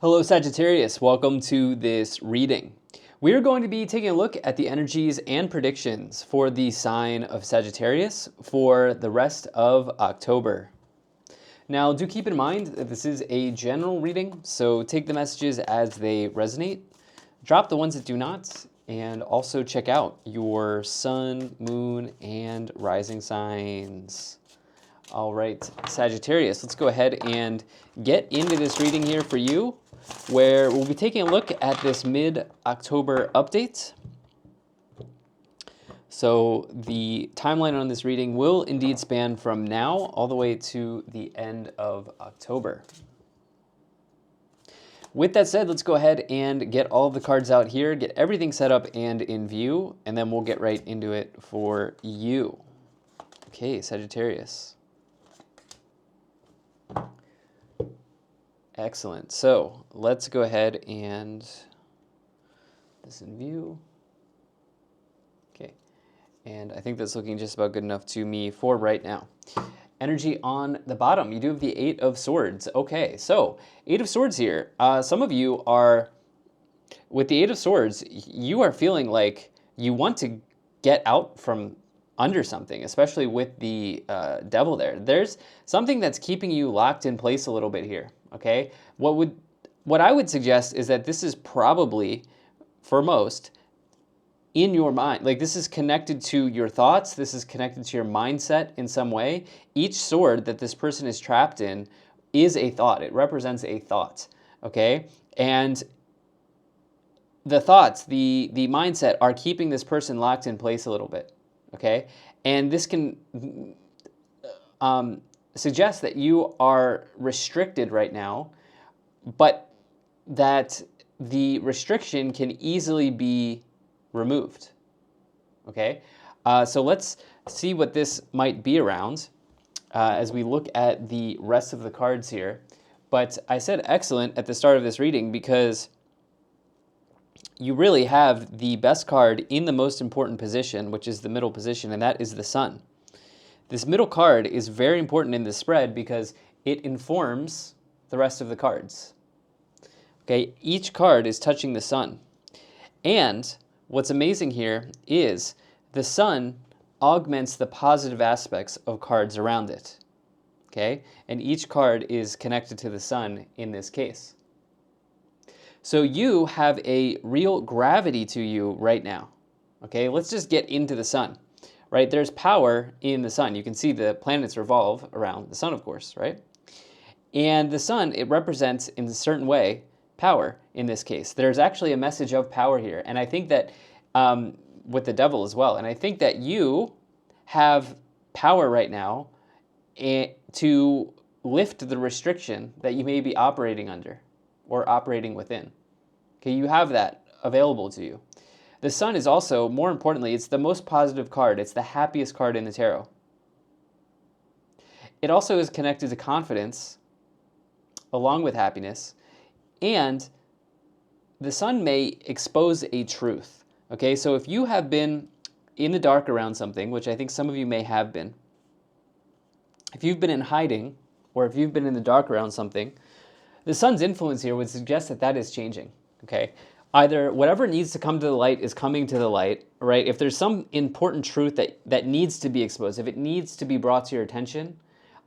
Hello Sagittarius, welcome to this reading. We are going to be taking a look at the energies and predictions for the sign of Sagittarius for the rest of October. Now do keep in mind that this is a general reading, so take the messages as they resonate, drop the ones that do not, and also check out your sun, moon, and rising signs. All right, Sagittarius, let's go ahead and get into this reading here for you, where we'll be taking a look at this mid-October update. So the timeline on this reading will indeed span from now all the way to the end of October. With that said, let's go ahead and get all of the cards out here, get everything set up and in view, and then we'll get right into it for you. Okay, Sagittarius. Excellent. So let's go ahead and this in view. Okay. And I think that's looking just about good enough to me for right now. Energy on the bottom. You do have the Eight of Swords. Okay. So Eight of Swords here. Some of you are, with the Eight of Swords, you are feeling like you want to get out from under something, especially with the devil there. There's something that's keeping you locked in place a little bit here. Okay, what I would suggest is that this is probably, for most, in your mind. Like, this is connected to your thoughts. This is connected to your mindset in some way. Each sword that this person is trapped in is a thought. It represents a thought. Okay, and the thoughts, the mindset, are keeping this person locked in place a little bit. Okay, and this can suggest that you are restricted right now, but that the restriction can easily be removed. Okay, so let's see what this might be around as we look at the rest of the cards here. But I said excellent at the start of this reading because you really have the best card in the most important position, which is the middle position, and that is the Sun. This middle card is very important in the spread because it informs the rest of the cards. Okay, each card is touching the Sun. And what's amazing here is the Sun augments the positive aspects of cards around it. Okay, and each card is connected to the Sun in this case. So you have a real gravity to you right now. Okay, let's just get into the Sun. Right, there's power in the Sun. You can see the planets revolve around the Sun, of course, right? And the Sun, it represents, in a certain way, power in this case. There's actually a message of power here. And I think that, with the devil as well, and I think that you have power right now to lift the restriction that you may be operating under or operating within. Okay, you have that available to you. The Sun is also, more importantly, it's the most positive card. It's the happiest card in the tarot. It also is connected to confidence, along with happiness, and the Sun may expose a truth. Okay, so if you have been in the dark around something, which I think some of you may have been, if you've been in hiding, or if you've been in the dark around something, the Sun's influence here would suggest that that is changing. Okay. Either whatever needs to come to the light is coming to the light, right? If there's some important truth that needs to be exposed, if it needs to be brought to your attention,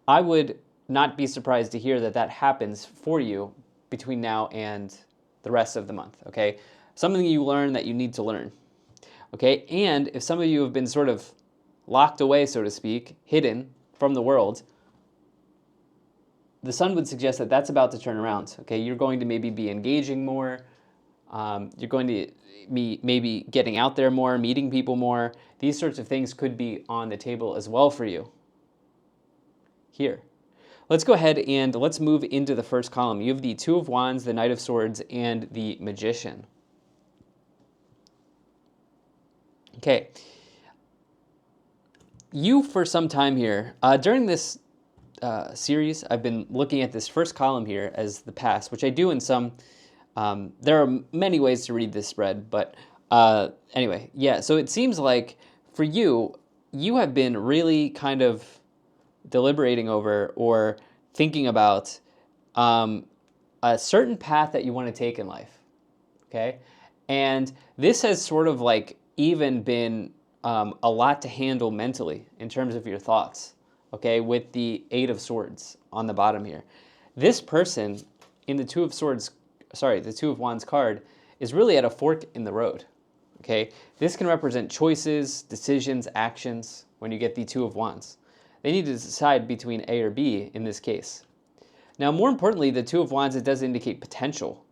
I would not be surprised to hear that that happens for you between now and the rest of the month, okay? Something you learn that you need to learn, okay? And if some of you have been sort of locked away, so to speak, hidden from the world, the Sun would suggest that that's about to turn around, okay? You're going to maybe be engaging more. You're going to be maybe getting out there more, meeting people more. These sorts of things could be on the table as well for you. Here. Let's go ahead and let's move into the first column. You have the Two of Wands, the Knight of Swords, and the Magician. Okay. You, for some time here, during this series, I've been looking at this first column here as the past, which I do in some... there are many ways to read this spread, but anyway, yeah, so it seems like for you, you have been really kind of deliberating over or thinking about a certain path that you want to take in life, okay? And this has sort of like even been a lot to handle mentally in terms of your thoughts, okay, with the Eight of Swords on the bottom here. This person in the Two of Wands card is really at a fork in the road, okay? This can represent choices, decisions, actions when you get the Two of Wands. They need to decide between A or B in this case. Now, more importantly, the Two of Wands, it does indicate potential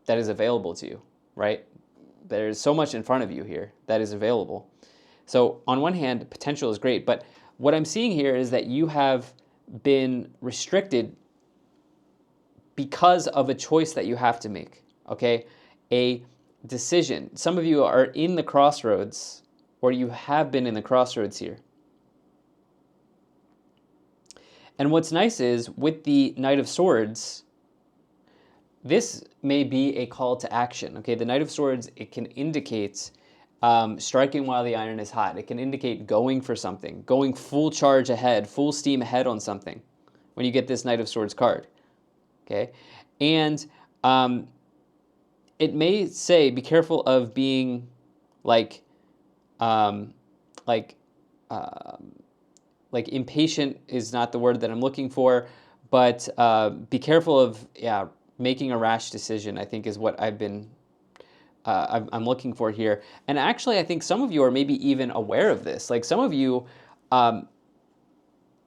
that is available to you, right? There's so much in front of you here that is available. So on one hand, potential is great, but what I'm seeing here is that you have been restricted because of a choice that you have to make, okay? A decision. Some of you are in the crossroads, or you have been in the crossroads here. And what's nice is with the Knight of Swords, this may be a call to action, okay? The Knight of Swords, it can indicate striking while the iron is hot. It can indicate going for something, going full charge ahead, full steam ahead on something when you get this Knight of Swords card, okay? And it may say, be careful of being like impatient is not the word that I'm looking for, but be careful of, making a rash decision, I think is what I'm looking for here. And actually, I think some of you are maybe even aware of this. Like some of you,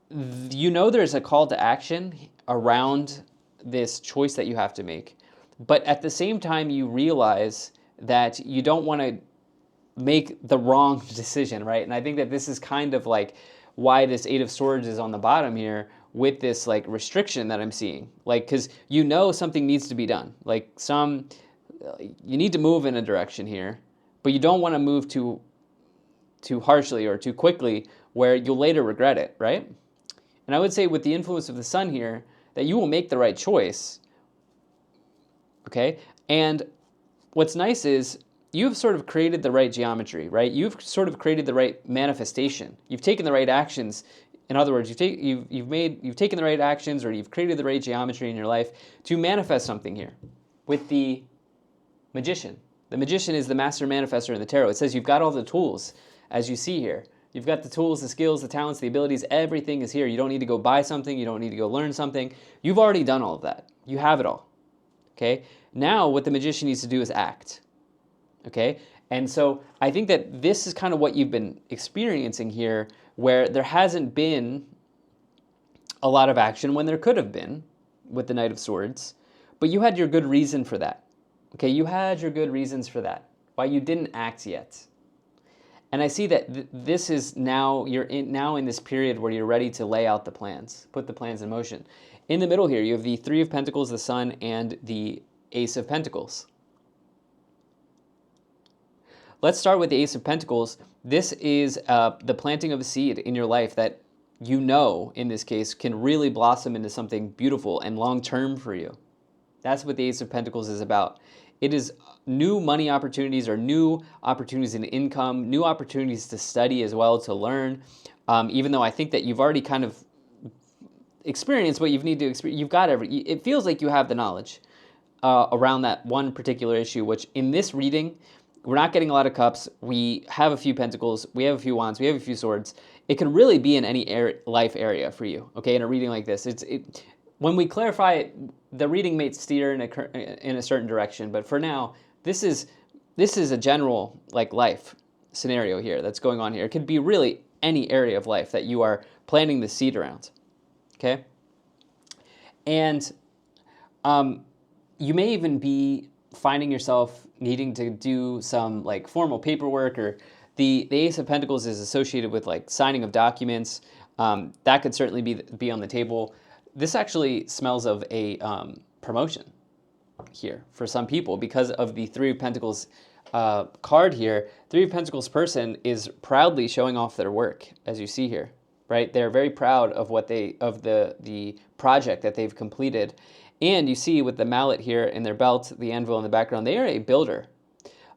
there's a call to action around this choice that you have to make. But at the same time, you realize that you don't want to make the wrong decision, right? And I think that this is kind of like why this Eight of Swords is on the bottom here with this like restriction that I'm seeing. Like, because something needs to be done. Like you need to move in a direction here, but you don't want to move too harshly or too quickly where you'll later regret it, right? And I would say with the influence of the sun here, that you will make the right choice, okay? And what's nice is you've sort of created the right geometry, right? You've sort of created the right manifestation. You've taken the right actions. In other words, you've taken the right actions, or you've created the right geometry in your life to manifest something here with the Magician. The Magician is the master manifestor in the tarot. It says you've got all the tools, as you see here. You've got the tools, the skills, the talents, the abilities, everything is here. You don't need to go buy something. You don't need to go learn something. You've already done all of that. You have it all, okay? Now what the Magician needs to do is act, okay? And so I think that this is kind of what you've been experiencing here, where there hasn't been a lot of action when there could have been with the Knight of Swords, but you had your good reason for that, okay? You had your good reasons for that, why you didn't act yet. And I see that this is now, you're in this period where you're ready to lay out the plans, put the plans in motion. In the middle here, you have the Three of Pentacles, the Sun, and the Ace of Pentacles. Let's start with the Ace of Pentacles. This is the planting of a seed in your life that in this case, can really blossom into something beautiful and long-term for you. That's what the Ace of Pentacles is about. It is new money opportunities, or new opportunities in income, new opportunities to study as well, to learn. Even though I think that you've already kind of experienced what you need to experience. You've got it feels like you have the knowledge around that one particular issue, which in this reading, we're not getting a lot of cups. We have a few pentacles. We have a few wands. We have a few swords. It can really be in any life area for you, okay, in a reading like this. When we clarify it, the reading may steer in a certain direction, but for now, this is a general like life scenario here that's going on here. It could be really any area of life that you are planting the seed around, okay? And you may even be finding yourself needing to do some like formal paperwork, or the Ace of Pentacles is associated with like signing of documents. That could certainly be on the table. This actually smells of a promotion here for some people because of the Three of Pentacles card here. Three of Pentacles person is proudly showing off their work, as you see here, right? They're very proud of the project that they've completed. And you see with the mallet here in their belt, the anvil in the background, they are a builder,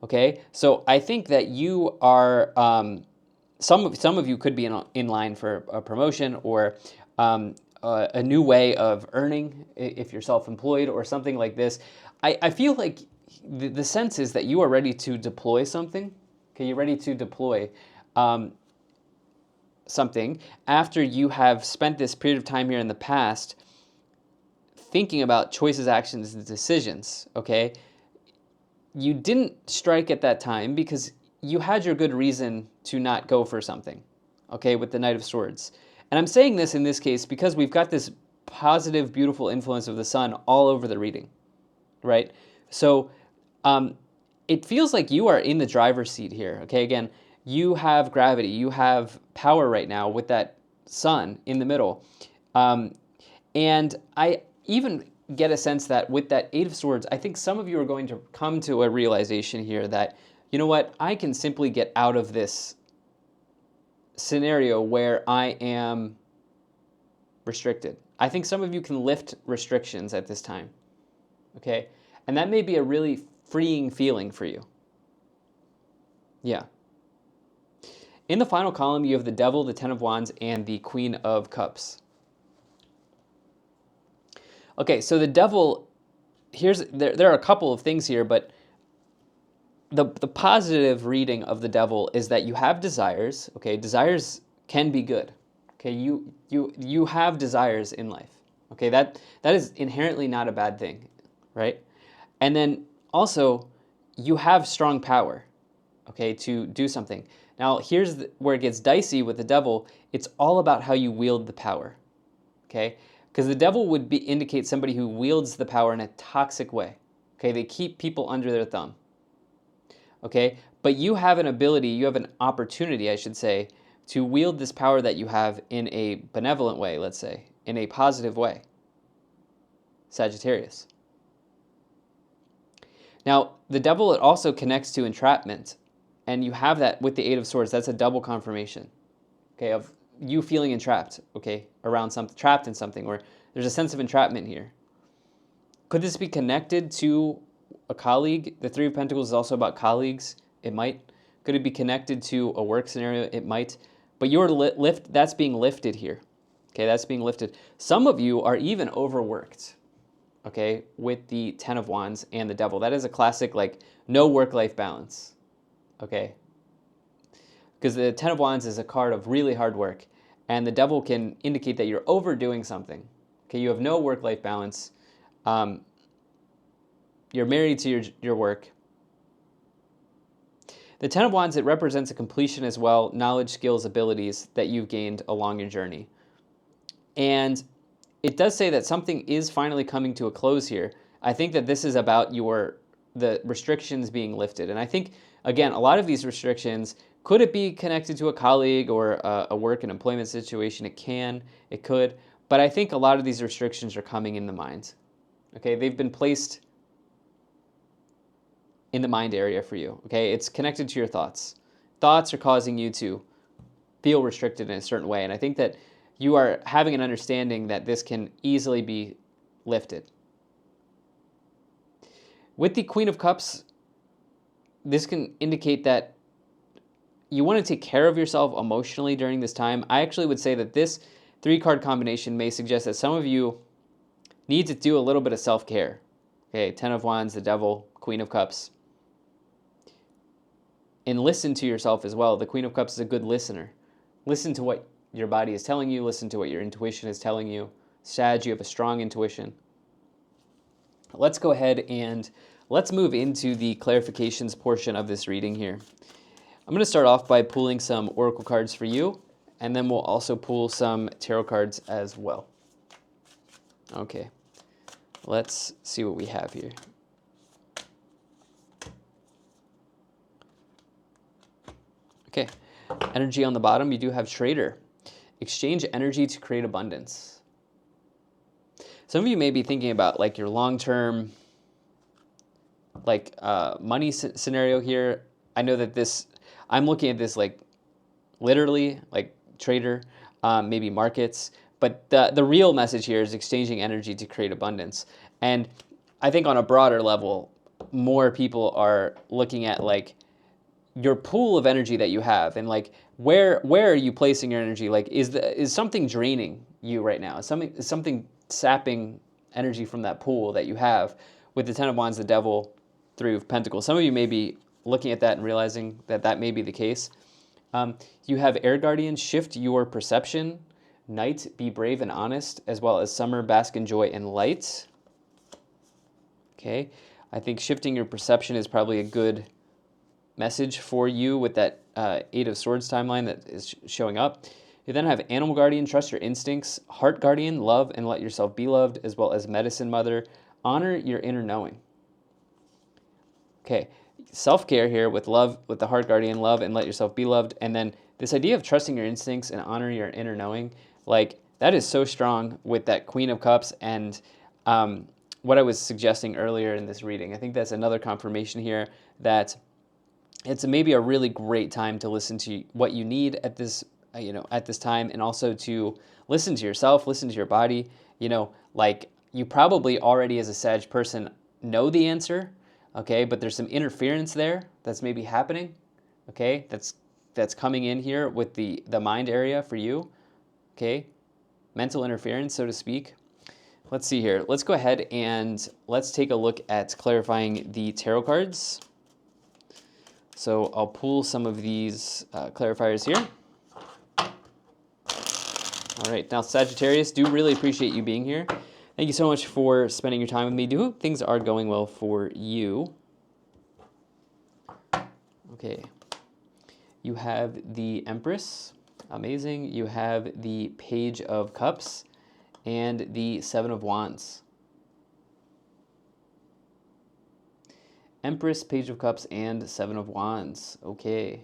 okay? So I think that you are, some of you could be in line for a promotion, or a new way of earning if you're self-employed or something like this. I feel like the sense is that you are ready to deploy something. Okay, you're ready to deploy something after you have spent this period of time here in the past thinking about choices, actions, and decisions. Okay, you didn't strike at that time because you had your good reason to not go for something. Okay, with the Knight of Swords. And I'm saying this in this case because we've got this positive, beautiful influence of the sun all over the reading, right? So it feels like you are in the driver's seat here. Okay, again, you have gravity, you have power right now with that sun in the middle. And I even get a sense that with that Eight of Swords, I think some of you are going to come to a realization here that, you know what, I can simply get out of this scenario where I am restricted. I think some of you can lift restrictions at this time, okay? And that may be a really freeing feeling for you. Yeah. In the final column, you have the Devil, the Ten of Wands, and the Queen of Cups. Okay, so the Devil, there are a couple of things here, but the positive reading of the Devil is that you have desires. Okay, desires can be good. Okay, you have desires in life. Okay, that is inherently not a bad thing, right? And then also you have strong power, okay, to do something. Now here's where it gets dicey with the Devil. It's all about how you wield the power, okay? Because the Devil would indicate somebody who wields the power in a toxic way. Okay, they keep people under their thumb. Okay, but you have an ability, you have an opportunity, I should say, to wield this power that you have in a benevolent way, let's say, in a positive way. Sagittarius. Now, the Devil, it also connects to entrapment, and you have that with the Eight of Swords. That's a double confirmation, okay, of you feeling entrapped, okay, around something, trapped in something, or there's a sense of entrapment here. Could this be connected to a colleague? The Three of Pentacles is also about colleagues. It might. Could it be connected to a work scenario? It might. But you're that's being lifted here. Okay, that's being lifted. Some of you are even overworked, okay, with the Ten of Wands and the Devil. That is a classic, like, no work-life balance, okay? Because the Ten of Wands is a card of really hard work, and the Devil can indicate that you're overdoing something. Okay, you have no work-life balance. You're married to your work. The Ten of Wands, it represents a completion as well, knowledge, skills, abilities that you've gained along your journey. And it does say that something is finally coming to a close here. I think that this is about the restrictions being lifted. And I think, again, a lot of these restrictions, could it be connected to a colleague or a work and employment situation? It could. But I think a lot of these restrictions are coming in the mind. Okay, they've been placed in the mind area for you, okay? It's connected to your thoughts. Thoughts are causing you to feel restricted in a certain way, and I think that you are having an understanding that this can easily be lifted. With the Queen of Cups, this can indicate that you want to take care of yourself emotionally during this time. I actually would say that this 3-card combination may suggest that some of you need to do a little bit of self-care. Okay, Ten of Wands, the Devil, Queen of Cups. And listen to yourself as well. The Queen of Cups is a good listener. Listen to what your body is telling you. Listen to what your intuition is telling you. Sag, you have a strong intuition. Let's go ahead and let's move into the clarifications portion of this reading here. I'm going to start off by pulling some oracle cards for you, and then we'll also pull some tarot cards as well. Okay, let's see what we have here. Okay, energy on the bottom, you do have Trader. Exchange energy to create abundance. Some of you may be thinking about like your long-term like money scenario here. I know that I'm looking at this like literally like trader, maybe markets, but the real message here is exchanging energy to create abundance. And I think on a broader level, more people are looking at like your pool of energy that you have and like where are you placing your energy? Like, is something draining you right now? Is something sapping energy from that pool that you have with the Ten of Wands, the Devil, Three of Pentacles? Some of you may be looking at that and realizing that that may be the case. You have Air Guardian, shift your perception. Night, be brave and honest, as well as Summer, bask in joy and light. Okay, I think shifting your perception is probably a good message for you with that Eight of Swords timeline that is showing up. You then have Animal Guardian, trust your instincts. Heart Guardian, love and let yourself be loved, as well as Medicine Mother, honor your inner knowing. Okay, self-care here with love, with the Heart Guardian, love and let yourself be loved. And then this idea of trusting your instincts and honor your inner knowing, like that is so strong with that Queen of Cups and what I was suggesting earlier in this reading. I think that's another confirmation here that it's maybe a really great time to listen to what you need at this, at this time, and also to listen to yourself, listen to your body. Like you probably already as a Sag person know the answer, okay? But there's some interference there that's maybe happening, okay? That's coming in here with the mind area for you, okay? Mental interference, so to speak. Let's see here. Let's go ahead and let's take a look at clarifying the tarot cards. So I'll pull some of these clarifiers here. All right, now Sagittarius, do really appreciate you being here. Thank you so much for spending your time with me. Do hope things are going well for you. Okay, you have the Empress, amazing. You have the Page of Cups and the Seven of Wands. Empress, Page of Cups, and Seven of Wands. Okay.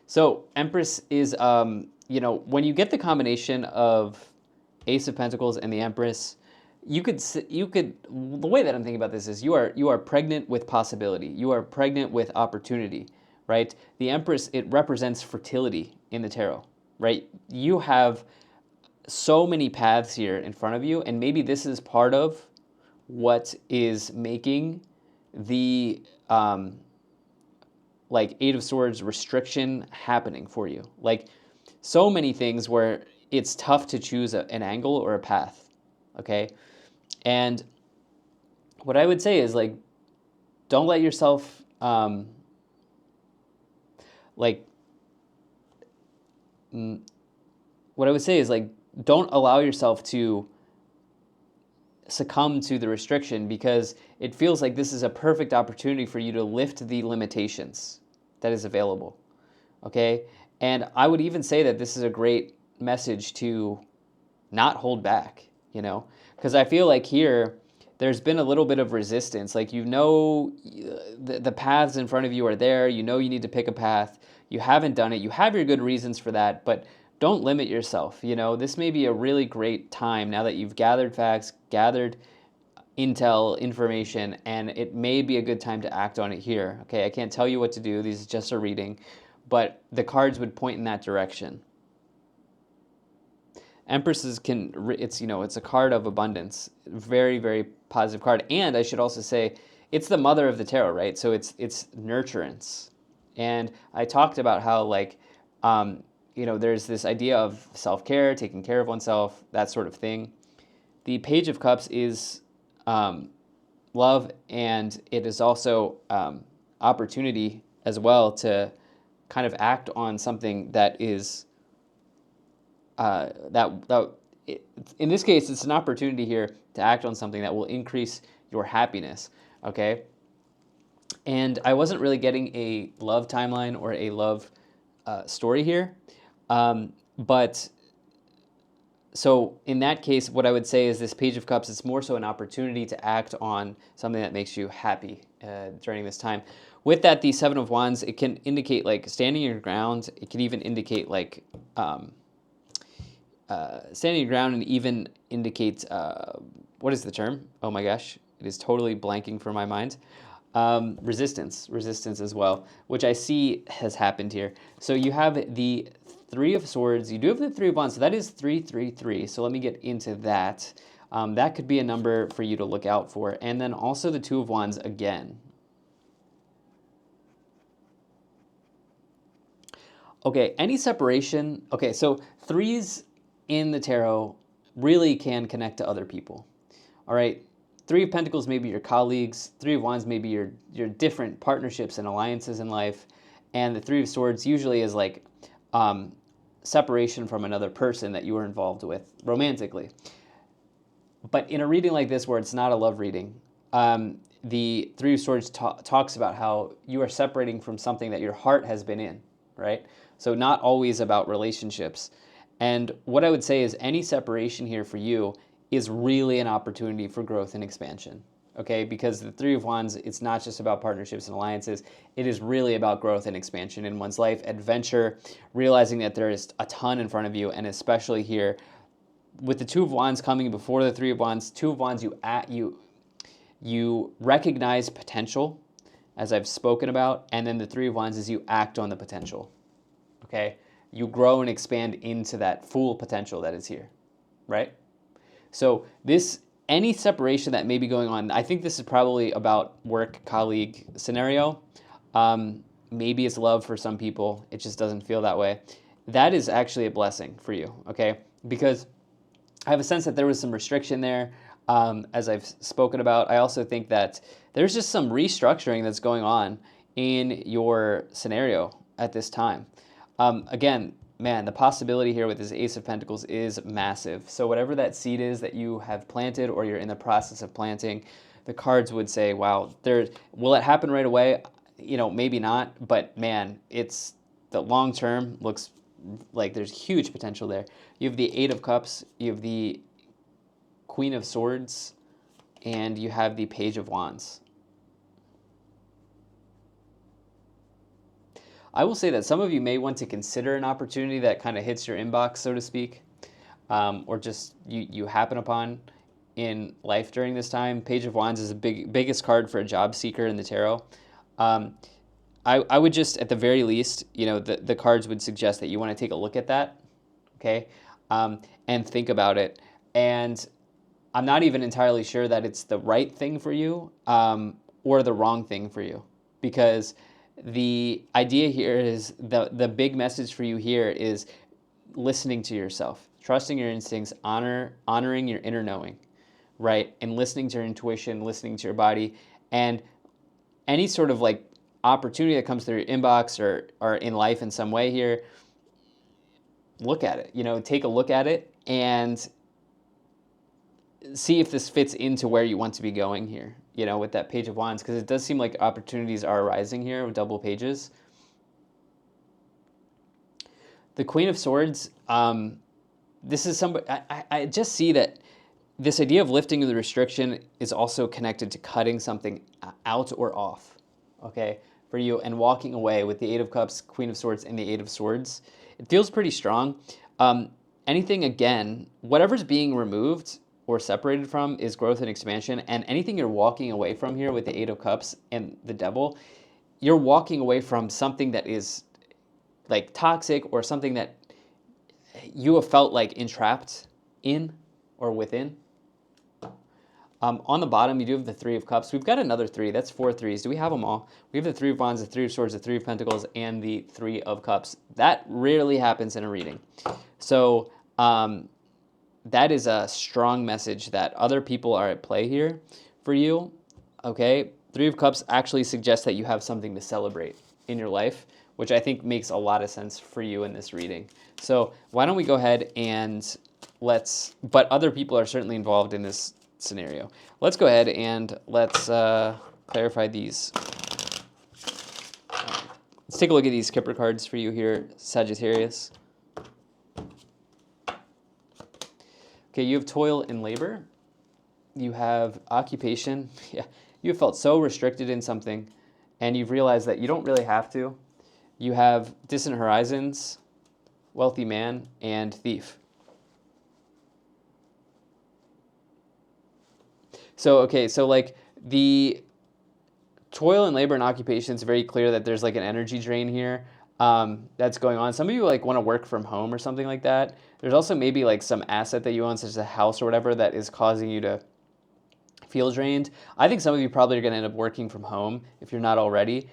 So Empress is, when you get the combination of Ace of Pentacles and the Empress, you could, the way that I'm thinking about this is you are pregnant with possibility. You are pregnant with opportunity, right? The Empress, it represents fertility in the tarot, right? You have so many paths here in front of you, and maybe this is part of what is making the Eight of Swords restriction happening for you. Like so many things where it's tough to choose an angle or a path, okay? And what I would say is don't let yourself what I would say is don't allow yourself to succumb to the restriction, because it feels like this is a perfect opportunity for you to lift the limitations that is available, okay? And I would even say that this is a great message to not hold back, because I feel like here there's been a little bit of resistance. Like, the paths in front of you are there. You need to pick a path. You haven't done it. You have your good reasons for that, but don't limit yourself. This may be a really great time now that you've gathered facts, gathered intel, information, and it may be a good time to act on it here. Okay, I can't tell you what to do. This is just a reading, but the cards would point in that direction. Empresses it's a card of abundance. Very, very positive card. And I should also say, it's the mother of the tarot, right? So it's nurturance. And I talked about how there's this idea of self-care, taking care of oneself, that sort of thing. The Page of Cups is love, and it is also opportunity as well to kind of act on something that is in this case, it's an opportunity here to act on something that will increase your happiness, okay? And I wasn't really getting a love timeline or a love story here. But so in that case, what I would say is this Page of Cups, it's more so an opportunity to act on something that makes you happy during this time. With that, the Seven of Wands, it can indicate standing your ground. It can even indicate standing your ground, and even indicate, what is the term? Oh my gosh, it is totally blanking from my mind. Resistance as well, which I see has happened here. So you have the Three of Swords. You do have the Three of Wands, so that is 333. So let me get into that. That could be a number for you to look out for. And then also the Two of Wands again. Okay, any separation. Okay, so threes in the tarot really can connect to other people. All right, Three of Pentacles may be your colleagues. Three of Wands may be your different partnerships and alliances in life, and the Three of Swords usually is like separation from another person that you were involved with romantically. But in a reading like this, where it's not a love reading, the Three of Swords talks about how you are separating from something that your heart has been in, right? So not always about relationships. And what I would say is any separation here for you is really an opportunity for growth and expansion, okay? Because the Three of Wands, it's not just about partnerships and alliances. It is really about growth and expansion in one's life, adventure, realizing that there is a ton in front of you, and especially here, with the Two of Wands coming before the Three of Wands, Two of Wands, you recognize potential, as I've spoken about, and then the Three of Wands is you act on the potential, okay? You grow and expand into that full potential that is here, right? So any separation that may be going on, I think this is probably about work colleague scenario. Maybe it's love for some people. It just doesn't feel that way. That is actually a blessing for you, okay? Because I have a sense that there was some restriction there, as I've spoken about. I also think that there's just some restructuring that's going on in your scenario at this time. Again, man, the possibility here with this Ace of Pentacles is massive. So whatever that seed is that you have planted or you're in the process of planting, the cards would say, wow, will it happen right away? Maybe not, but man, it's the long term looks like there's huge potential there. You have the Eight of Cups, you have the Queen of Swords, and you have the Page of Wands. I will say that some of you may want to consider an opportunity that kind of hits your inbox, so to speak, or just you happen upon in life during this time. Page of Wands is the biggest card for a job seeker in the tarot. I would just, at the very least, the cards would suggest that you want to take a look at that, okay, and think about it. And I'm not even entirely sure that it's the right thing for you or the wrong thing for you, because the idea here is the big message for you here is listening to yourself, trusting your instincts, honoring your inner knowing, right? And listening to your intuition, listening to your body, and any sort of like opportunity that comes through your inbox or in life in some way here, look at it, take a look at it and see if this fits into where you want to be going here, with that Page of Wands, because it does seem like opportunities are arising here with double pages. The Queen of Swords, this is somebody, I just see that this idea of lifting the restriction is also connected to cutting something out or off, okay, for you, and walking away with the Eight of Cups, Queen of Swords, and the Eight of Swords. It feels pretty strong. Anything, again, whatever's being removed or separated from is growth and expansion, and anything you're walking away from here with the Eight of Cups and the Devil, you're walking away from something that is like toxic or something that you have felt like entrapped in or within. On the bottom, you do have the Three of Cups. We've got another three. That's 4 threes. Do we have them all? We have the Three of Wands, the Three of Swords, the Three of Pentacles, and the Three of Cups. That rarely happens in a reading. So that is a strong message that other people are at play here for you, okay? Three of Cups actually suggests that you have something to celebrate in your life, which I think makes a lot of sense for you in this reading. So why don't we go ahead and but other people are certainly involved in this scenario. Let's go ahead and let's clarify these. Let's take a look at these Kipper cards for you here, Sagittarius. Okay, you have toil and labor. You have occupation. Yeah, you have felt so restricted in something, and you've realized that you don't really have to. You have distant horizons, wealthy man, and thief. So, okay, so like the toil and labor and occupation, it's very clear that there's like an energy drain here that's going on. Some of you like want to work from home or something like that. There's also maybe like some asset that you own, such as a house or whatever, that is causing you to feel drained. I think some of you probably are going to end up working from home if you're not already.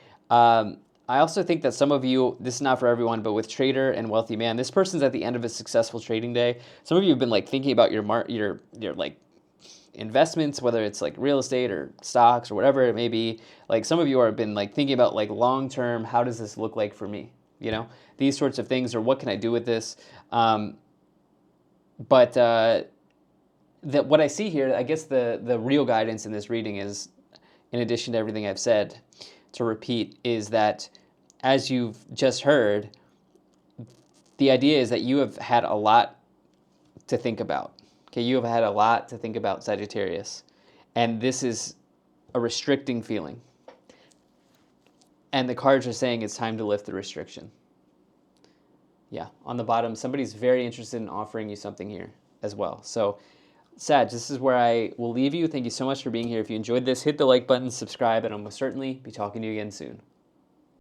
I also think that some of you, this is not for everyone, but with trader and wealthy man, this person's at the end of a successful trading day. Some of you have been like thinking about your like investments, whether it's like real estate or stocks or whatever it may be. Like some of you have been like thinking about like long term, how does this look like for me? You know, these sorts of things, or what can I do with this? But that what I see here, I guess the real guidance in this reading is, in addition to everything I've said, to repeat, is that as you've just heard, the idea is that you have had a lot to think about. Okay, you have had a lot to think about, Sagittarius, and this is a restricting feeling. And the cards are saying it's time to lift the restriction. Yeah, on the bottom, somebody's very interested in offering you something here as well. So, Sag, this is where I will leave you. Thank you so much for being here. If you enjoyed this, hit the like button, subscribe, and I'll most certainly be talking to you again soon.